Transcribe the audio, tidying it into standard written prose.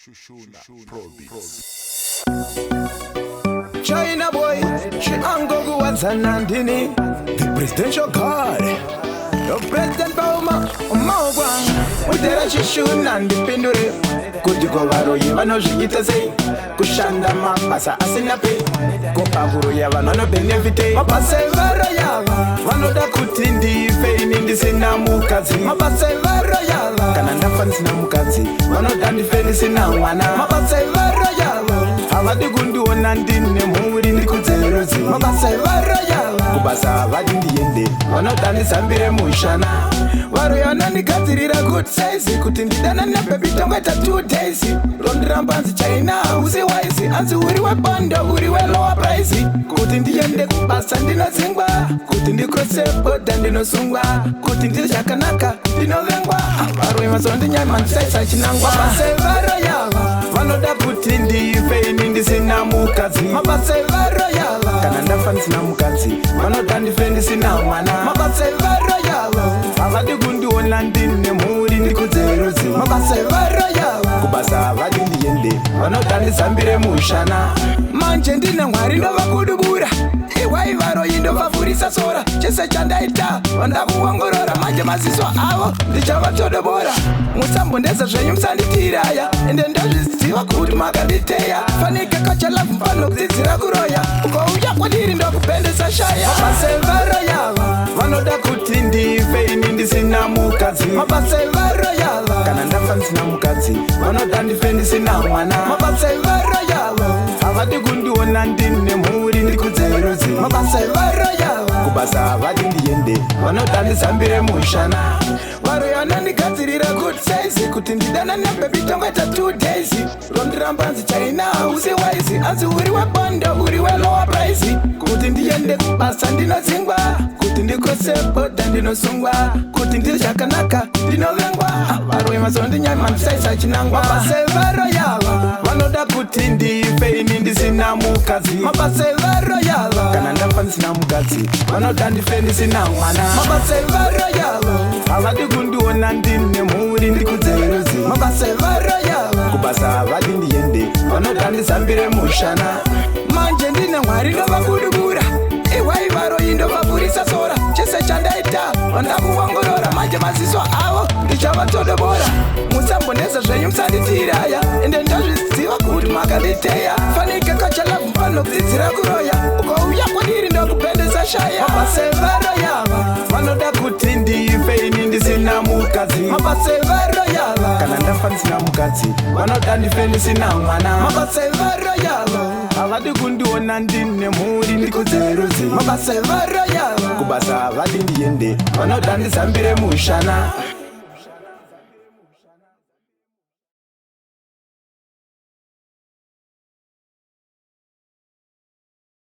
Shushuna Pro Beats. Chinaboy, she angogu wazanandini. The presidential guard, the president Bauma, Mogwa, Udera Shushuna and the Pindure. Kujiko evaroyi vanozviita sei kushanda mabasa asina pei kopahuro yava vano benefite mabasa evaro yava vanoda kuti ndife ini ndisina mukadzi mabasa evaro yava kana ndafa ndisina mukadzi vanoda ndife ndisina mwana mabasa evaro yava havadi kundiona ndine mhuri ndikudzeruzi mabasa evaro yava kubasa havadi ndiende vanoda ndisambire mushana varuya vanondigadzirira good size kuti ndidana nabebi tongoita 2 days rondiramba nzi China usi wise anzi uri webanda uri welowa price kuti ndiende kubasa ndinozingwa kuti ndikrose boda ndinosungwa kuti ndiri zvakanaka ndinovengwa varuya mazondinyama ndisaisa chinangwa mabasa evaro yava vanoda kuti ndife ini ndisina mukadzi mabasa evaro yava kana ndafa ndisina mukadzi vanoda ndife ndisina mwana mabasa evaro yava havadi kundiona ndine mhuri ndikudzeruzi mabasa evaro yava kubasa havadi ndiende vanoda ndisambire mushana manje ndine mwari ndovakudubura iwai varoyi ndovavhurisa sora chese chandaita vandakuongorora manje maziso avo ndichavatodobora musambondeza zvenyu musanditiraya ende ndazviziva kuti makanditeya fanike kachalavu mfano kudzidzira kuroya ukouya kwandiri ndokupendesa shaya mabasa evaro yava vanoda kuti ndife ini ndisina mukadzi mabasa evaro yava kana ndafa ndisina mukadzi vanoda ndife ndisina mwana mabasa evaro yava havadi kundiona ndine mhuri ndikudzeruzi mabasa evaro yava kubasa havadi ndiende vanoda ndisambire mushana varuya vanondigadzirira good size kuti ndidana nabebi tongoita 2 days rondiramba nzi China usi wise anzi uri webanda uri welowa price kuti ndiende kubasa ndinozingwa kuti ndikrose boda ndinosungwa kuti ndiri zvakanaka ndinovengwa varuya mazondinyama ndisaisa chinangwa mabasa evaro yava vanoda kuti ndife ini ndisina mukadzi mabasa evaro yava kana ndafa ndisina mukadzi vanoda ndife ndisina mwana mabasa evaro yava havadi kundiona ndine mhuri ndikudzeruzi mabasa evaro yava kubasa havadi ndiende vanoda ndisambire mushana manje ndine mwari ndovakudubura iwai varoyi ndovavhurisa sora chese chandaita vandakuongorora manje maziso avo ndichavatodobora musambondeza zvenyu musanditiraya ende ndazviziva kuti makanditeya fanike kachalavu mfano kudzidzira kuroya ukouya kwandiri ndokupendesa shaya mabasa evaro yava vanoda kuti ndife ini ndisina mukadzi mabasa evaro yava kana ndafa ndisina mukadzi vanoda ndife ndisina mwana mabasa evaro yava havadi kundiona ndine mhuri ndikudzeruzi mabasa evaro yava kubasa havadi ndiende vanoda ndisambire mushana